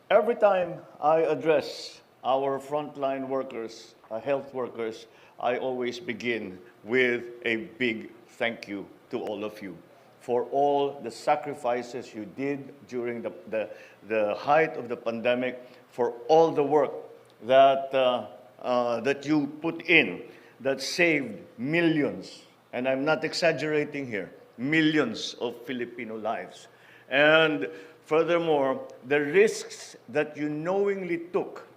Every time I address our frontline workers, health workers, I always begin with a big thank you to all of you for all the sacrifices you did during the height of the pandemic, for all the work that you put in that saved millions, and I'm not exaggerating here, millions of Filipino lives. And furthermore, the risks that you knowingly took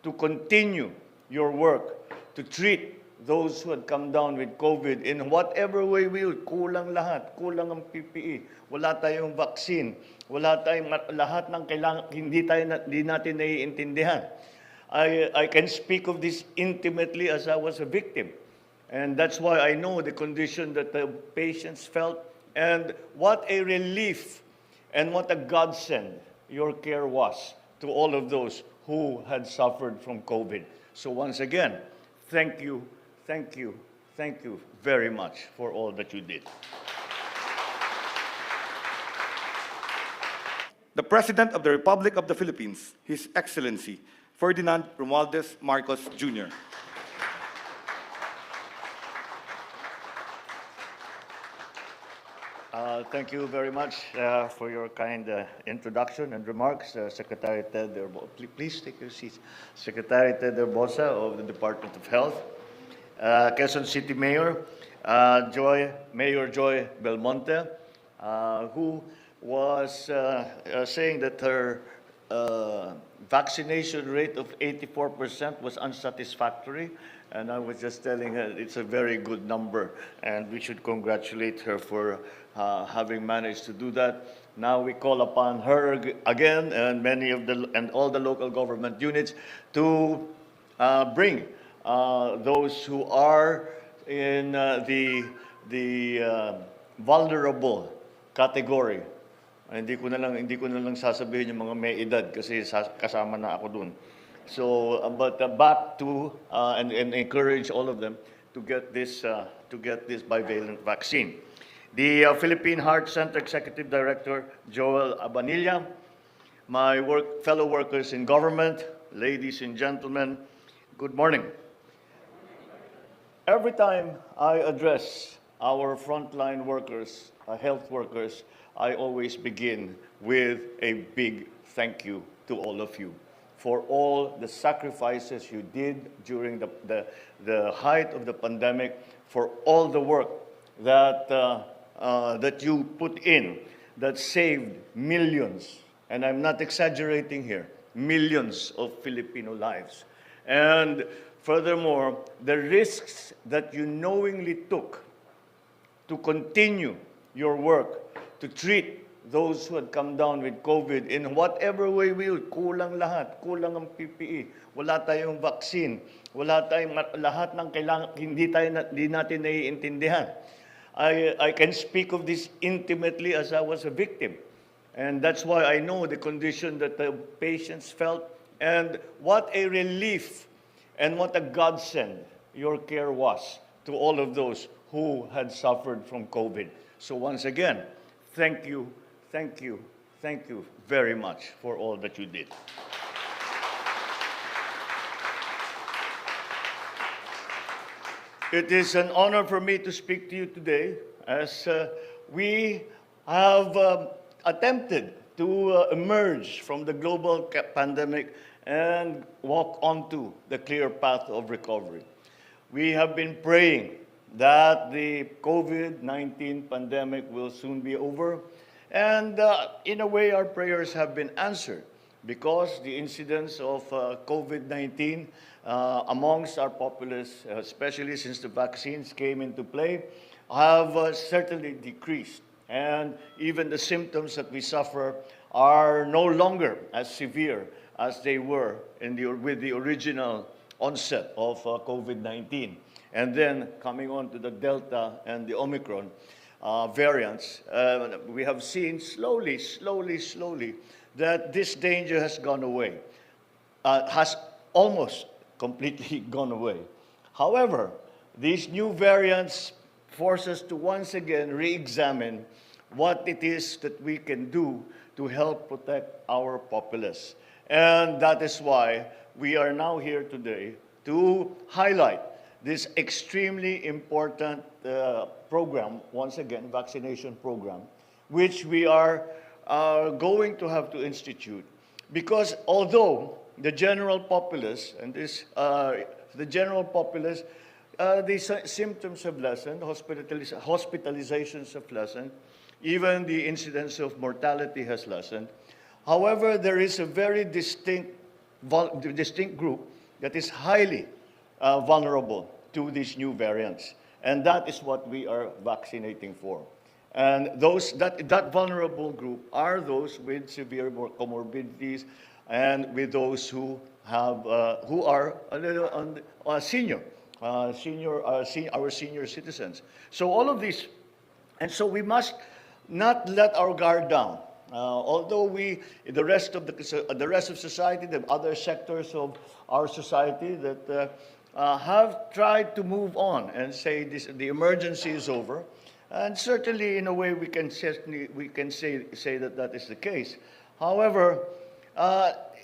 to continue your work, to treat those who had come down with COVID in whatever way kulang lahat, kulang ang PPE, wala tayong vaccine, wala tayong lahat ng kailangan, hindi natin naiintindihan. I can speak of this intimately as I was a victim. And that's why I know the condition that the patients felt, and what a relief and what a godsend your care was to all of those who had suffered from COVID. So once again, thank you, thank you, thank you very much for all that you did. The President of the Republic of the Philippines, His Excellency Ferdinand Romualdez Marcos Jr. Thank you very much for your kind introduction and remarks, Secretary Ted Herbosa. Please take your seats. Secretary Ted Herbosa of the Department of Health, Quezon City Mayor Mayor Joy Belmonte, who was saying that her vaccination rate of 84% was unsatisfactory. And I was just telling her it's a very good number, and we should congratulate her for having managed to do that. Now we call upon her again and all the local government units to bring those who are in the vulnerable category. Hindi ko na lang sasabihin yung mga may edad kasi kasama na ako dun. So, but back to and encourage all of them to get this bivalent vaccine. The Philippine Heart Center Executive Director Joel Abanilla, my fellow workers in government, ladies and gentlemen, good morning. Every time I address our frontline workers, health workers, I always begin with a big thank you to all of you for all the sacrifices you did during the height of the pandemic, for all the work that you put in that saved millions, and I'm not exaggerating here, millions of Filipino lives. And furthermore, the risks that you knowingly took to continue your work, to treat those who had come down with COVID in whatever way kulang lahat, kulang ang PPE, wala tayong vaccine, wala tayong lahat ng kailangan, hindi natin naiintindihan. I can speak of this intimately as I was a victim. And that's why I know the condition that the patients felt, and what a relief and what a godsend your care was to all of those who had suffered from COVID. So once again, thank you, thank you, thank you very much for all that you did. It is an honor for me to speak to you today as we have attempted to emerge from the global pandemic and walk onto the clear path of recovery. We have been praying that the COVID-19 pandemic will soon be over, and in a way our prayers have been answered, because the incidence of COVID-19 amongst our populace, especially since the vaccines came into play, have certainly decreased. And even the symptoms that we suffer are no longer as severe as they were with the original onset of COVID-19. And then coming on to the Delta and the Omicron variants, we have seen slowly that this danger has gone away, has almost completely gone away. However, these new variants force us to once again re-examine what it is that we can do to help protect our populace. And that is why we are now here today to highlight this extremely important program, once again, vaccination program, which we are going to have to institute. Because although the general populace, and the general populace, the symptoms have lessened, hospitalizations have lessened, even the incidence of mortality has lessened. However, there is a very distinct group that is highly vulnerable to these new variants. And that is what we are vaccinating for. And that vulnerable group are those with severe comorbidities and with those who are a little our senior citizens. So all of these, and so we must not let our guard down. Although the rest of society, the other sectors of our society that have tried to move on and say the emergency is over, and certainly in a way we can say that is the case. However,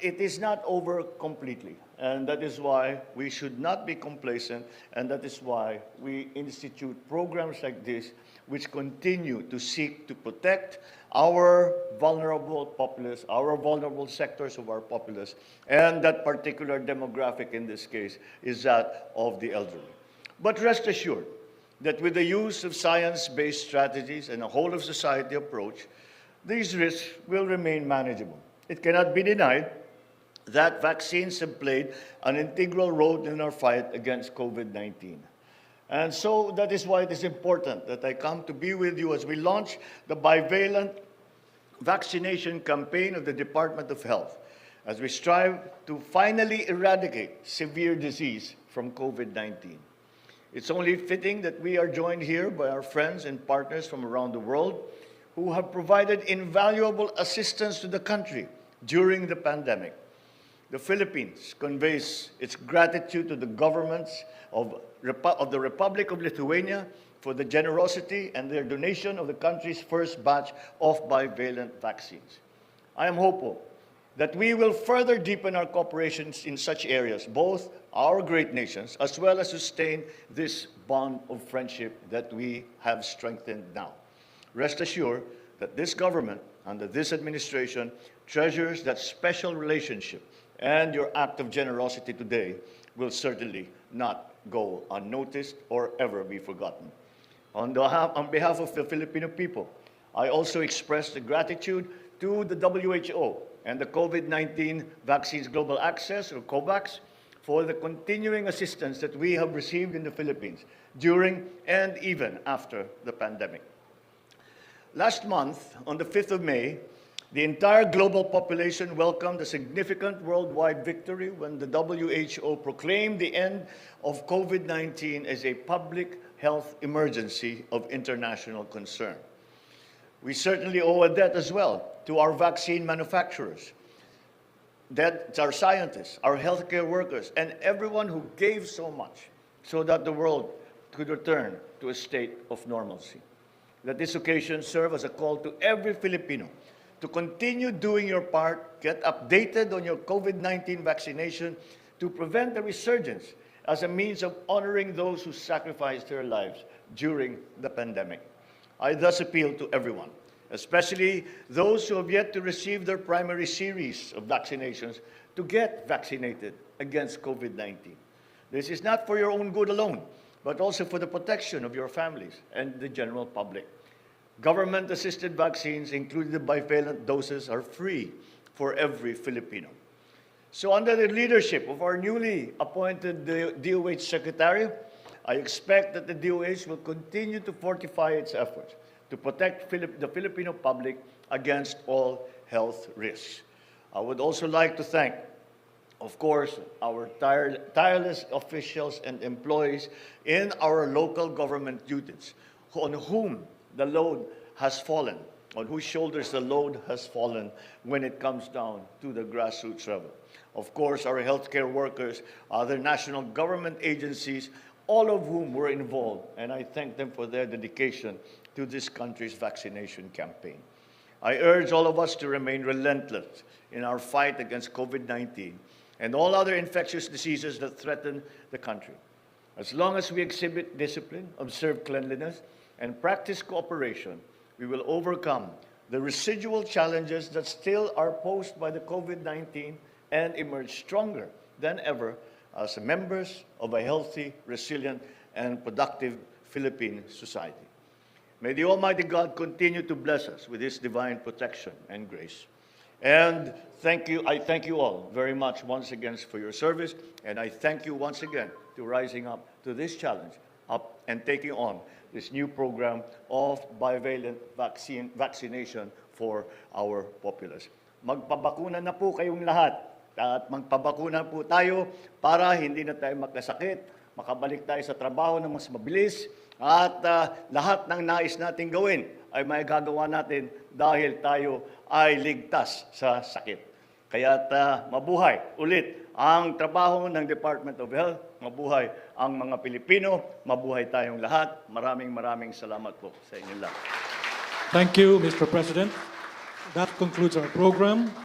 it is not over completely, and that is why we should not be complacent, and that is why we institute programs like this, which continue to seek to protect our vulnerable populace, our vulnerable sectors of our populace, and that particular demographic in this case is that of the elderly. But rest assured that with the use of science-based strategies and a whole-of-society approach, these risks will remain manageable. It cannot be denied that vaccines have played an integral role in our fight against COVID-19. And so that is why it is important that I come to be with you as we launch the bivalent vaccination campaign of the Department of Health, as we strive to finally eradicate severe disease from COVID-19. It's only fitting that we are joined here by our friends and partners from around the world who have provided invaluable assistance to the country during the pandemic. The Philippines conveys its gratitude to the governments of the Republic of Lithuania for the generosity and their donation of the country's first batch of bivalent vaccines. I am hopeful that we will further deepen our cooperation in such areas, both our great nations, as well as sustain this bond of friendship that we have strengthened now. Rest assured that this government, under this administration, treasures that special relationship, and your act of generosity today will certainly not go unnoticed or ever be forgotten. On behalf of the Filipino people, I also express the gratitude to the WHO and the COVID-19 Vaccines Global Access, or COVAX, for the continuing assistance that we have received in the Philippines during and even after the pandemic. Last month, on the 5th of May, the entire global population welcomed a significant worldwide victory when the WHO proclaimed the end of COVID-19 as a public health emergency of international concern. We certainly owe a debt as well to our vaccine manufacturers, to our scientists, our healthcare workers, and everyone who gave so much so that the world could return to a state of normalcy. Let this occasion serve as a call to every Filipino to continue doing your part, get updated on your COVID-19 vaccination to prevent the resurgence as a means of honoring those who sacrificed their lives during the pandemic. I thus appeal to everyone, especially those who have yet to receive their primary series of vaccinations, to get vaccinated against COVID-19. This is not for your own good alone, but also for the protection of your families and the general public. Government-assisted vaccines, including the bivalent doses, are free for every Filipino. So under the leadership of our newly appointed DOH Secretary, I expect that the DOH will continue to fortify its efforts to protect the Filipino public against all health risks. I would also like to thank, of course, our tireless officials and employees in our local government units, on whom the load has fallen, on whose shoulders the load has fallen when it comes down to the grassroots level. Of course, our healthcare workers, other national government agencies, all of whom were involved, and I thank them for their dedication to this country's vaccination campaign. I urge all of us to remain relentless in our fight against COVID-19 and all other infectious diseases that threaten the country. As long as we exhibit discipline, observe cleanliness, and practice cooperation, we will overcome the residual challenges that still are posed by the COVID-19 and emerge stronger than ever as members of a healthy, resilient, and productive Philippine society. May the Almighty God continue to bless us with His divine protection and grace. And I thank you all very much once again for your service, and I thank you once again to rising up to this challenge up and taking on this new program of bivalent vaccination for our populace. Magpabakuna na po kayong lahat at magpabakuna po tayo para hindi na tayo magkasakit, makabalik tayo sa trabaho ng mas mabilis at lahat ng nais nating gawin ay may gagawa natin dahil tayo ay ligtas sa sakit. Kaya't mabuhay ulit ang trabaho ng Department of Health, mabuhay ang mga Pilipino, mabuhay tayong lahat. Maraming salamat po sa inyong lahat. Thank you, Mr. President. That concludes our program.